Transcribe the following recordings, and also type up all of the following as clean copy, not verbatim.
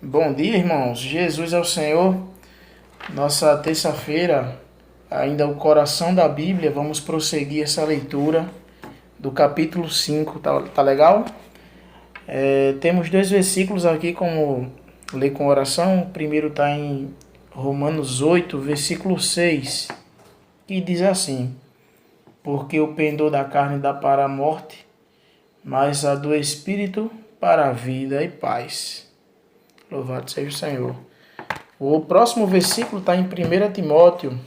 Bom dia, irmãos. Jesus é o Senhor. Nossa terça-feira, ainda o coração da Bíblia, vamos prosseguir essa leitura do capítulo 5. Tá legal? Temos dois versículos aqui como ler com oração. O primeiro está em Romanos 8, versículo 6, que diz assim: Porque o pendor da carne dá para a morte, mas a do Espírito para a vida e paz. Louvado seja o Senhor. O próximo versículo está em 1 Timóteo,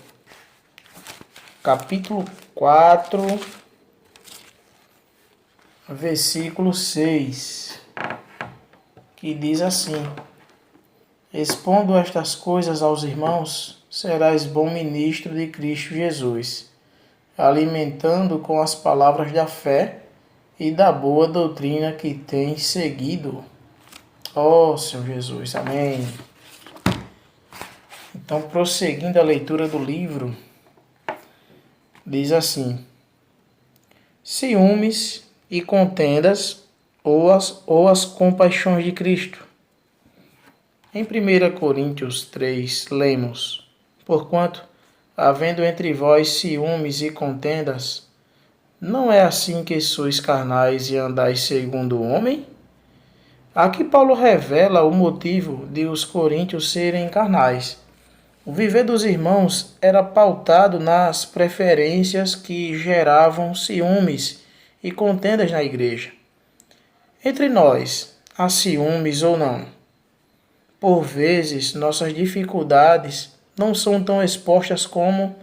capítulo 4, versículo 6, que diz assim: Expondo estas coisas aos irmãos, serás bom ministro de Cristo Jesus, alimentando com as palavras da fé e da boa doutrina que tens seguido. Ó Senhor Jesus, amém. Então, prosseguindo a leitura do livro, diz assim: ciúmes e contendas ou as compaixões de Cristo. Em 1 Coríntios 3, lemos: Porquanto, havendo entre vós ciúmes e contendas, não é assim que sois carnais e andais segundo o homem? Aqui Paulo revela o motivo de os coríntios serem carnais. O viver dos irmãos era pautado nas preferências que geravam ciúmes e contendas na igreja. Entre nós, há ciúmes ou não? Por vezes, nossas dificuldades não são tão expostas como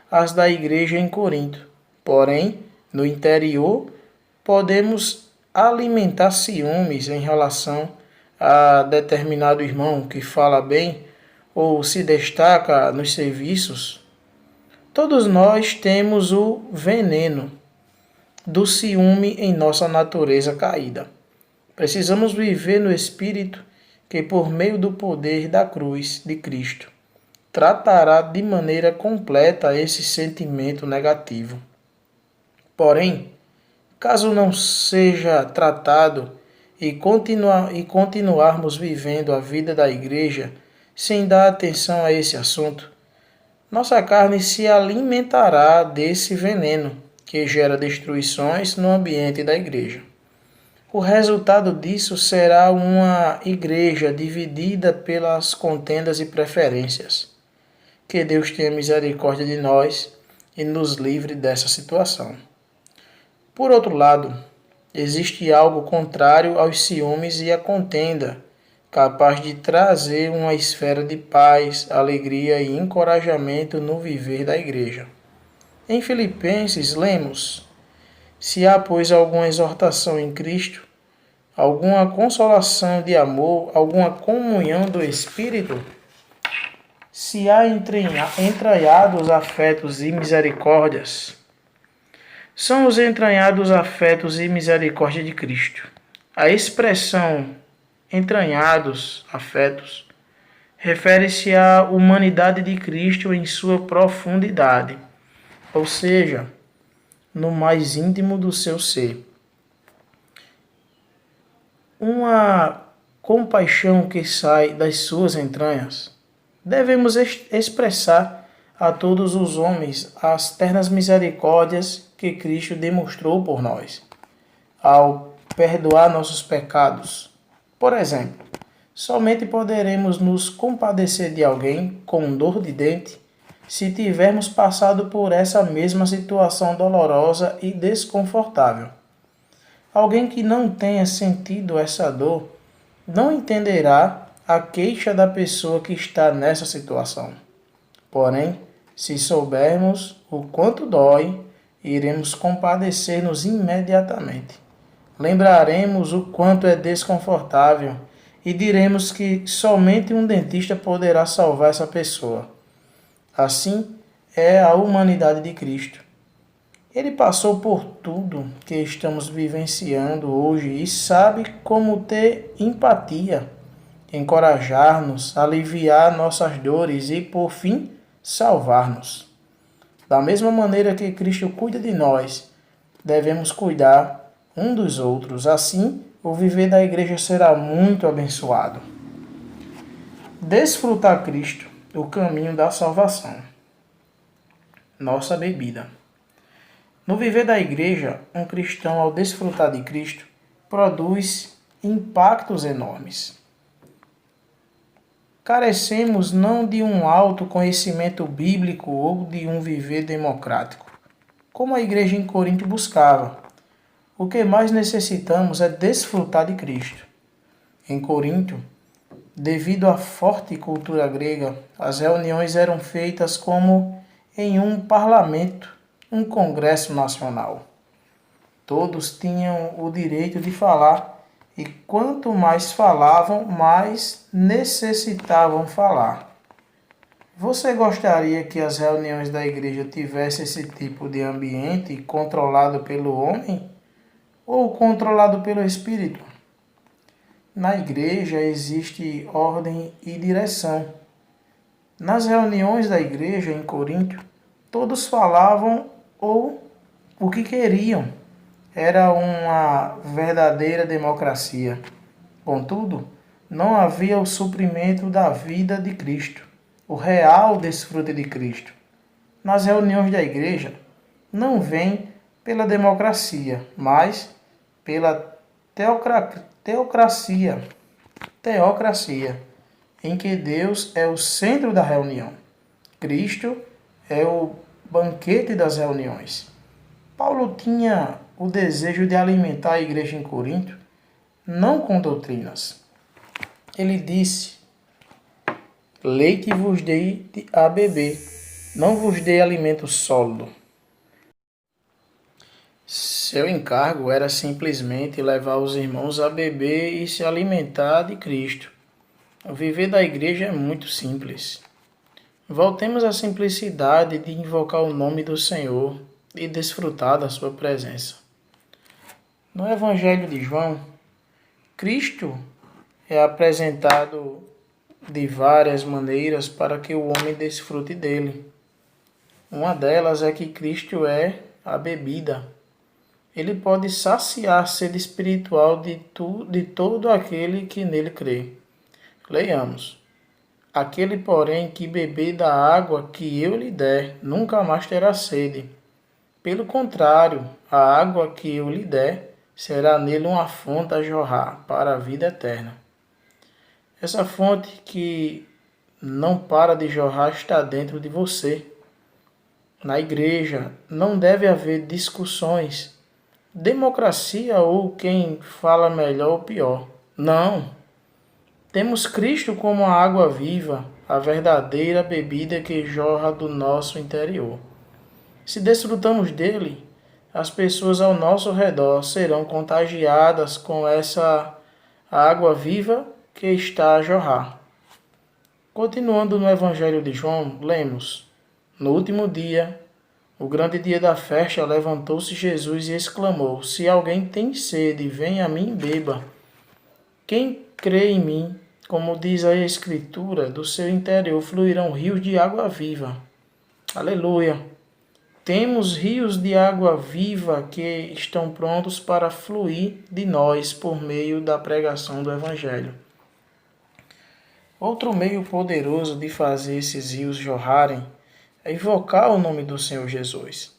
as da igreja em Corinto. Porém, no interior, podemos alimentar ciúmes em relação a determinado irmão que fala bem ou se destaca nos serviços. Todos nós temos o veneno do ciúme em nossa natureza caída. Precisamos viver no Espírito que, por meio do poder da cruz de Cristo, tratará de maneira completa esse sentimento negativo. Porém, caso não seja tratado e continuarmos vivendo a vida da igreja sem dar atenção a esse assunto, nossa carne se alimentará desse veneno que gera destruições no ambiente da igreja. O resultado disso será uma igreja dividida pelas contendas e preferências. Que Deus tenha misericórdia de nós e nos livre dessa situação. Por outro lado, existe algo contrário aos ciúmes e à contenda, capaz de trazer uma esfera de paz, alegria e encorajamento no viver da igreja. Em Filipenses, lemos: Se há, pois, alguma exortação em Cristo, alguma consolação de amor, alguma comunhão do Espírito, se há entranhados afetos e misericórdias, são os entranhados afetos e misericórdia de Cristo. A expressão entranhados afetos refere-se à humanidade de Cristo em sua profundidade, ou seja, no mais íntimo do seu ser. Uma compaixão que sai das suas entranhas. Devemos expressar a todos os homens as ternas misericórdias que Cristo demonstrou por nós, ao perdoar nossos pecados. Por exemplo, somente poderemos nos compadecer de alguém com dor de dente se tivermos passado por essa mesma situação dolorosa e desconfortável. Alguém que não tenha sentido essa dor não entenderá a queixa da pessoa que está nessa situação. Porém, se soubermos o quanto dói, iremos compadecer-nos imediatamente. Lembraremos o quanto é desconfortável e diremos que somente um dentista poderá salvar essa pessoa. Assim é a humanidade de Cristo. Ele passou por tudo que estamos vivenciando hoje e sabe como ter empatia, encorajar-nos, aliviar nossas dores e, por fim, salvar-nos. Da mesma maneira que Cristo cuida de nós, devemos cuidar um dos outros. Assim, o viver da igreja será muito abençoado. Desfrutar Cristo, o caminho da salvação. Nossa bebida. No viver da igreja, um cristão, ao desfrutar de Cristo, produz impactos enormes. Carecemos não de um alto conhecimento bíblico ou de um viver democrático, como a igreja em Corinto buscava. O que mais necessitamos é desfrutar de Cristo. Em Corinto, devido à forte cultura grega, as reuniões eram feitas como em um parlamento, um congresso nacional. Todos tinham o direito de falar, e quanto mais falavam, mais necessitavam falar. Você gostaria que as reuniões da igreja tivessem esse tipo de ambiente controlado pelo homem ou controlado pelo Espírito? Na igreja existe ordem e direção. Nas reuniões da igreja em Corinto, todos falavam ou o que queriam. Era uma verdadeira democracia. Contudo, não havia o suprimento da vida de Cristo, o real desfrute de Cristo. Nas reuniões da igreja, não vem pela democracia, mas pela teocracia, em que Deus é o centro da reunião. Cristo é o banquete das reuniões. Paulo tinha o desejo de alimentar a igreja em Corinto, não com doutrinas. Ele disse: leite vos dei a beber, não vos dei alimento sólido. Seu encargo era simplesmente levar os irmãos a beber e se alimentar de Cristo. O viver da igreja é muito simples. Voltemos à simplicidade de invocar o nome do Senhor e desfrutar da sua presença. No Evangelho de João, Cristo é apresentado de várias maneiras para que o homem desfrute dele. Uma delas é que Cristo é a bebida. Ele pode saciar a sede espiritual de todo aquele que nele crê. Leiamos. Aquele, porém, que beber da água que eu lhe der, nunca mais terá sede. Pelo contrário, a água que eu lhe der será nele uma fonte a jorrar para a vida eterna. Essa fonte que não para de jorrar está dentro de você. Na igreja não deve haver discussões, democracia ou quem fala melhor ou pior. Não. Temos Cristo como a água viva, a verdadeira bebida que jorra do nosso interior. Se desfrutamos dele, as pessoas ao nosso redor serão contagiadas com essa água viva que está a jorrar. Continuando no Evangelho de João, lemos: no último dia, o grande dia da festa, levantou-se Jesus e exclamou: se alguém tem sede, venha a mim e beba. Quem crê em mim, como diz a Escritura, do seu interior fluirão rios de água viva. Aleluia! Temos rios de água viva que estão prontos para fluir de nós por meio da pregação do Evangelho. Outro meio poderoso de fazer esses rios jorrarem é invocar o nome do Senhor Jesus.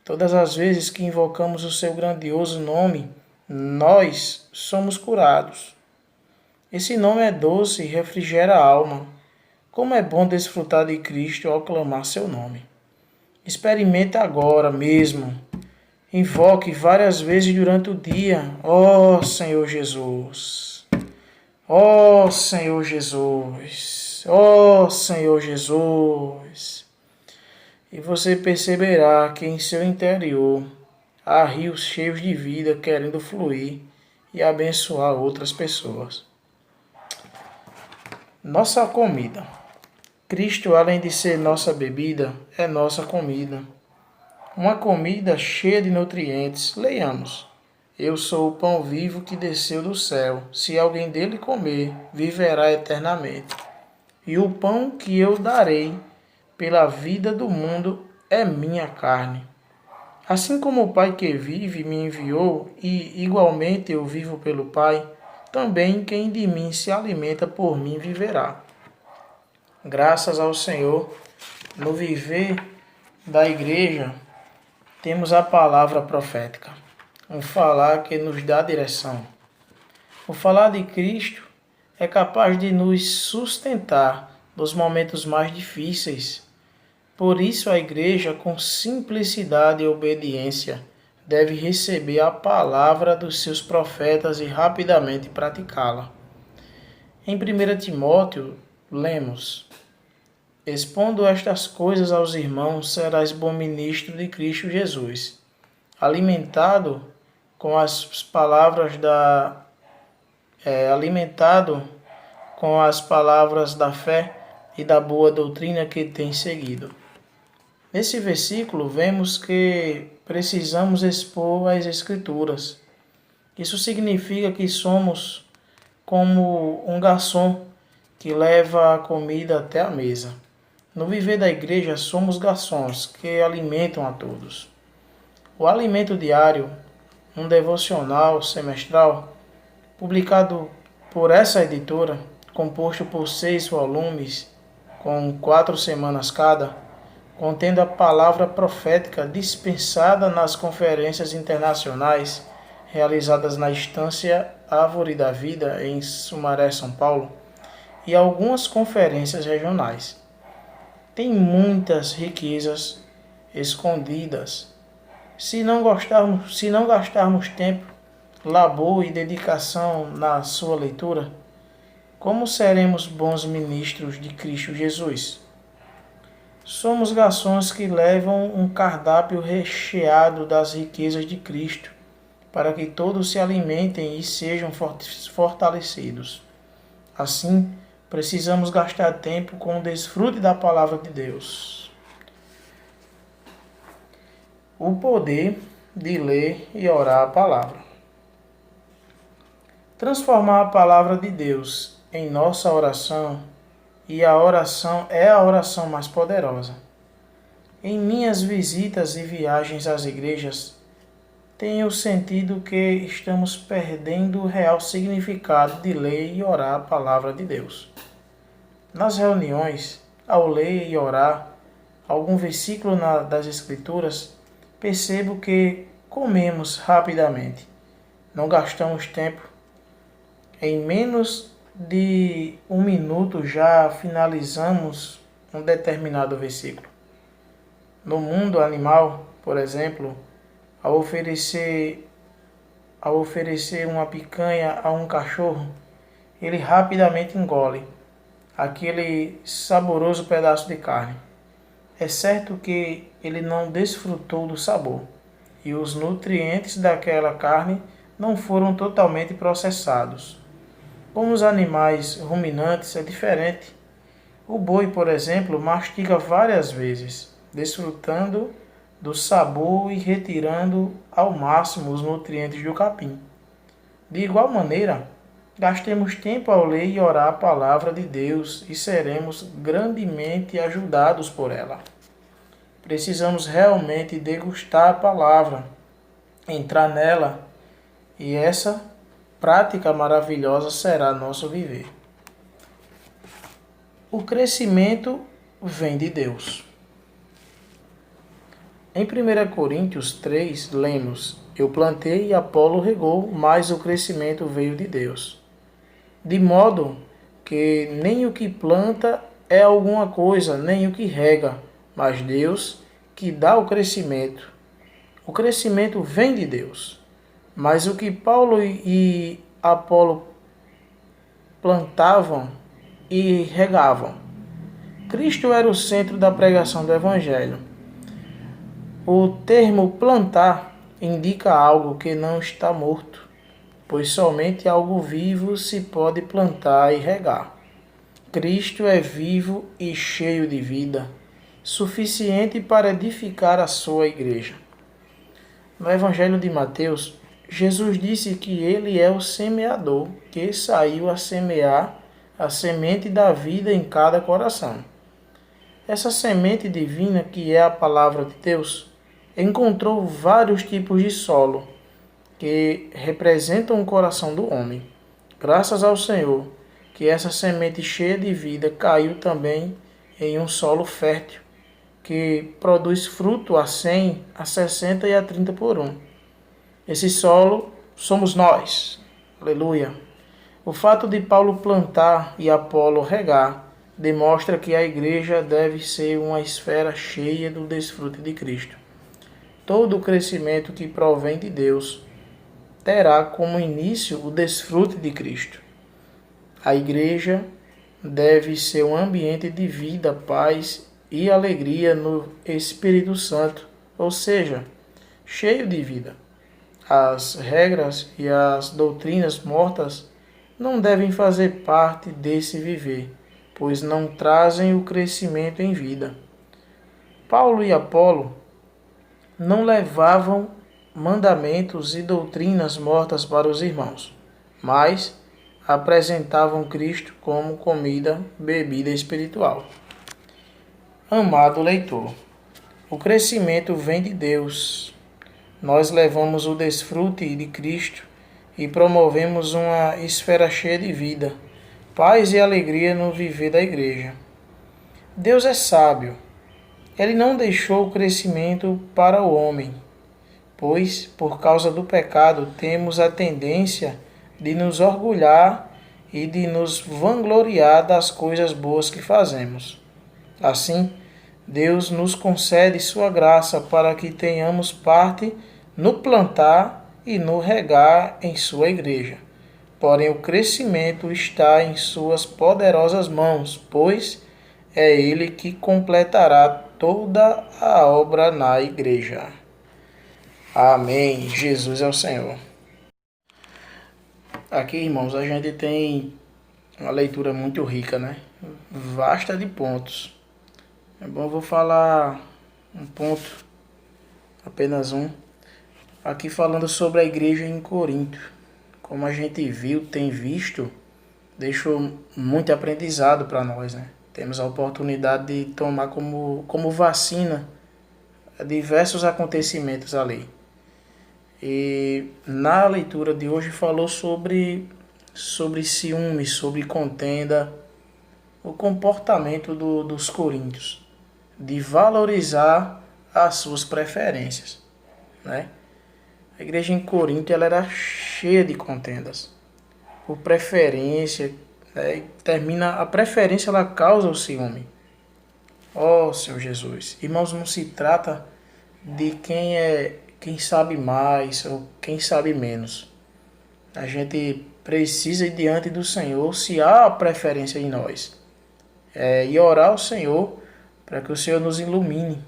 Todas as vezes que invocamos o seu grandioso nome, nós somos curados. Esse nome é doce e refrigera a alma. Como é bom desfrutar de Cristo ao clamar seu nome. Experimente agora mesmo. Invoque várias vezes durante o dia. Ó Senhor Jesus. Ó Senhor Jesus. Ó Senhor Jesus. E você perceberá que em seu interior há rios cheios de vida querendo fluir e abençoar outras pessoas. Nossa comida. Cristo, além de ser nossa bebida, é nossa comida. Uma comida cheia de nutrientes. Leiamos. Eu sou o pão vivo que desceu do céu. Se alguém dele comer, viverá eternamente. E o pão que eu darei pela vida do mundo é minha carne. Assim como o Pai que vive me enviou, e igualmente eu vivo pelo Pai, também quem de mim se alimenta por mim viverá. Graças ao Senhor, no viver da igreja, temos a palavra profética, um falar que nos dá direção. O falar de Cristo é capaz de nos sustentar nos momentos mais difíceis. Por isso, a igreja, com simplicidade e obediência, deve receber a palavra dos seus profetas e rapidamente praticá-la. Em 1 Timóteo, lemos: expondo estas coisas aos irmãos, serás bom ministro de Cristo Jesus, alimentado com as palavras da fé e da boa doutrina que tem seguido. Nesse versículo, vemos que precisamos expor as Escrituras. Isso significa que somos como um garçom que leva a comida até a mesa. No viver da igreja, somos garçons que alimentam a todos. O alimento diário, um devocional semestral, publicado por essa editora, composto por 6 volumes, com 4 semanas cada, contendo a palavra profética dispensada nas conferências internacionais realizadas na Estância Árvore da Vida, em Sumaré, São Paulo, e algumas conferências regionais. Tem muitas riquezas escondidas. Se não gastarmos tempo, labor e dedicação na sua leitura, como seremos bons ministros de Cristo Jesus? Somos garçons que levam um cardápio recheado das riquezas de Cristo, para que todos se alimentem e sejam fortalecidos. Assim, precisamos gastar tempo com o desfrute da palavra de Deus. O poder de ler e orar a palavra. Transformar a palavra de Deus em nossa oração, e a oração é a oração mais poderosa. Em minhas visitas e viagens às igrejas, tenho sentido que estamos perdendo o real significado de ler e orar a palavra de Deus. Nas reuniões, ao ler e orar algum versículo das Escrituras, percebo que comemos rapidamente, não gastamos tempo. Em menos de 1 minuto já finalizamos um determinado versículo. No mundo animal, por exemplo, ao oferecer uma picanha a um cachorro, ele rapidamente engole aquele saboroso pedaço de carne. É certo que ele não desfrutou do sabor, e os nutrientes daquela carne não foram totalmente processados. Com os animais ruminantes é diferente. O boi, por exemplo, mastiga várias vezes, desfrutando do sabor e retirando ao máximo os nutrientes do capim. De igual maneira, gastemos tempo ao ler e orar a palavra de Deus e seremos grandemente ajudados por ela. Precisamos realmente degustar a palavra, entrar nela, e essa prática maravilhosa será nosso viver. O crescimento vem de Deus. Em 1 Coríntios 3, lemos: eu plantei e Apolo regou, mas o crescimento veio de Deus. De modo que nem o que planta é alguma coisa, nem o que rega, mas Deus que dá o crescimento. O crescimento vem de Deus. Mas o que Paulo e Apolo plantavam e regavam. Cristo era o centro da pregação do Evangelho. O termo plantar indica algo que não está morto, pois somente algo vivo se pode plantar e regar. Cristo é vivo e cheio de vida, suficiente para edificar a sua igreja. No Evangelho de Mateus, Jesus disse que ele é o semeador que saiu a semear a semente da vida em cada coração. Essa semente divina, que é a palavra de Deus, encontrou vários tipos de solo que representam o coração do homem. Graças ao Senhor, que essa semente cheia de vida caiu também em um solo fértil, que produz fruto a 100, a 60 e a 30 por um. Esse solo somos nós. Aleluia. O fato de Paulo plantar e Apolo regar demonstra que a igreja deve ser uma esfera cheia do desfrute de Cristo. Todo o crescimento que provém de Deus terá como início o desfrute de Cristo. A igreja deve ser um ambiente de vida, paz e alegria no Espírito Santo, ou seja, cheio de vida. As regras e as doutrinas mortas não devem fazer parte desse viver, pois não trazem o crescimento em vida. Paulo e Apolo não levavam mandamentos e doutrinas mortas para os irmãos, mas apresentavam Cristo como comida, bebida espiritual. Amado leitor, o crescimento vem de Deus. Nós levamos o desfrute de Cristo e promovemos uma esfera cheia de vida, paz e alegria no viver da igreja. Deus é sábio. Ele não deixou o crescimento para o homem, pois, por causa do pecado, temos a tendência de nos orgulhar e de nos vangloriar das coisas boas que fazemos. Assim, Deus nos concede sua graça para que tenhamos parte no plantar e no regar em sua igreja. Porém, o crescimento está em suas poderosas mãos, pois é ele que completará toda a obra na igreja. Amém. Jesus é o Senhor. Aqui, irmãos, a gente tem uma leitura muito rica, né? Vasta de pontos. É bom, eu vou falar um ponto, apenas um, aqui falando sobre a igreja em Corinto. Como a gente viu, tem visto, deixou muito aprendizado para nós, né? Temos a oportunidade de tomar como vacina diversos acontecimentos ali. E na leitura de hoje falou sobre ciúme, sobre contenda, o comportamento dos coríntios, de valorizar as suas preferências, né? A igreja em Corinto ela era cheia de contendas, por preferência, né? A preferência ela causa o ciúme. Ó Senhor Jesus, irmãos, não se trata de quem sabe mais ou quem sabe menos. A gente precisa ir diante do Senhor se há preferência em nós. E orar ao Senhor para que o Senhor nos ilumine.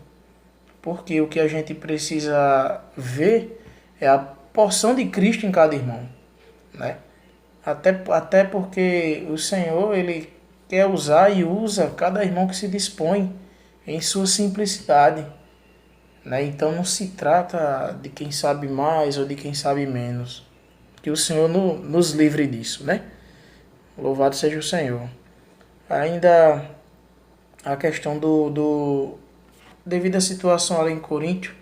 Porque o que a gente precisa ver é a porção de Cristo em cada irmão, né? Até porque o Senhor ele quer usar e usa cada irmão que se dispõe em sua simplicidade, né? Então não se trata de quem sabe mais ou de quem sabe menos. Que o Senhor nos livre disso, né? Louvado seja o Senhor. Ainda a questão devido à situação ali em Coríntio,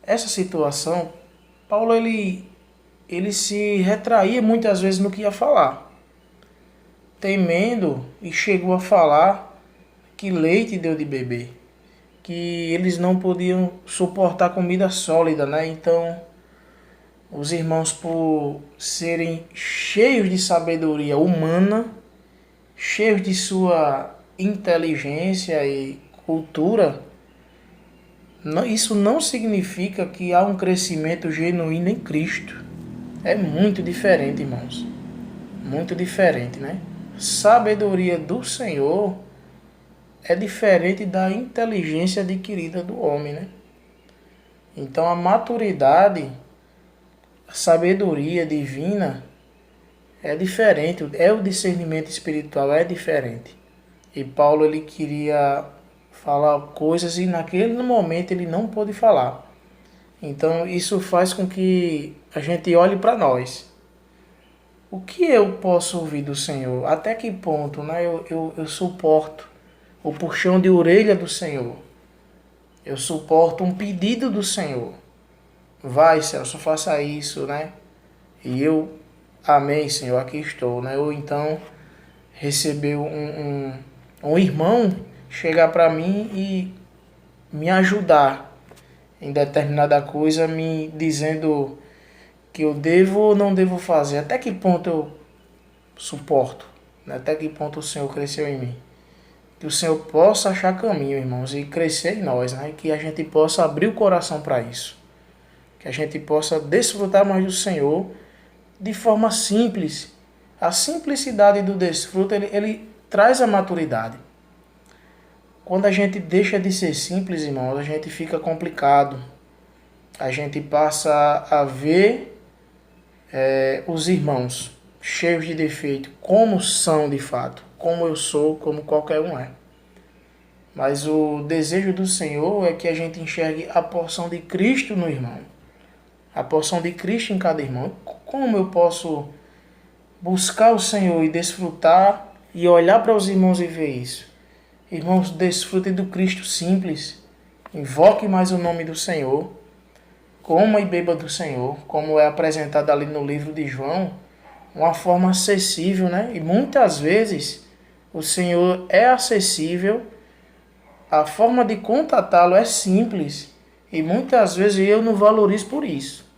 essa situação, Paulo ele se retraía muitas vezes no que ia falar, temendo, e chegou a falar que leite deu de beber, que eles não podiam suportar comida sólida, né? Então, os irmãos, por serem cheios de sabedoria humana, cheios de sua inteligência e cultura, isso não significa que há um crescimento genuíno em Cristo. É muito diferente, irmãos. Muito diferente, né? Sabedoria do Senhor é diferente da inteligência adquirida do homem, né? Então a maturidade, a sabedoria divina é diferente, o discernimento espiritual é diferente. E Paulo ele queria falar coisas e naquele momento ele não pôde falar. Então isso faz com que a gente olhe para nós. O que eu posso ouvir do Senhor? Até que ponto, né, eu suporto o puxão de orelha do Senhor? Eu suporto um pedido do Senhor. Vai, Celso, faça isso, né? E eu, amém, Senhor, aqui estou, né? Ou então, receber um irmão chegar para mim e me ajudar em determinada coisa, me dizendo que eu devo ou não devo fazer. Até que ponto eu suporto? Né? Até que ponto o Senhor cresceu em mim? Que o Senhor possa achar caminho, irmãos, e crescer em nós, né? Que a gente possa abrir o coração para isso. Que a gente possa desfrutar mais do Senhor de forma simples. A simplicidade do desfruto, ele traz a maturidade. Quando a gente deixa de ser simples, irmãos, a gente fica complicado. A gente passa a ver os irmãos cheios de defeito, como são de fato, como eu sou, como qualquer um é. Mas o desejo do Senhor é que a gente enxergue a porção de Cristo no irmão. A porção de Cristo em cada irmão. Como eu posso buscar o Senhor e desfrutar e olhar para os irmãos e ver isso? Irmãos, desfrutem do Cristo simples. Invoque mais o nome do Senhor. Coma e beba do Senhor, como é apresentado ali no livro de João, uma forma acessível, né? E muitas vezes o Senhor é acessível, a forma de contatá-lo é simples, e muitas vezes eu não valorizo por isso.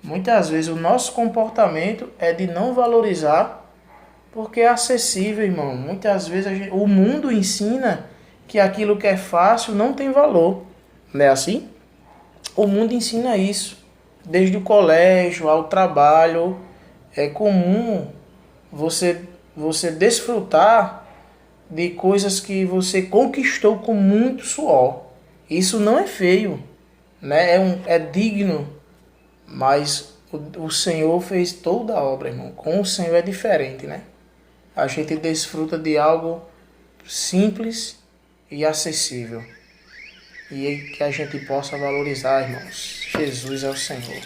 Muitas vezes o nosso comportamento é de não valorizar, porque é acessível, irmão. Muitas vezes o mundo ensina que aquilo que é fácil não tem valor. Não é assim? O mundo ensina isso. Desde o colégio ao trabalho, é comum você desfrutar de coisas que você conquistou com muito suor. Isso não é feio, né? É digno, mas o Senhor fez toda a obra, irmão. Com o Senhor é diferente, né? A gente desfruta de algo simples e acessível. E que a gente possa valorizar, irmãos. Jesus é o Senhor.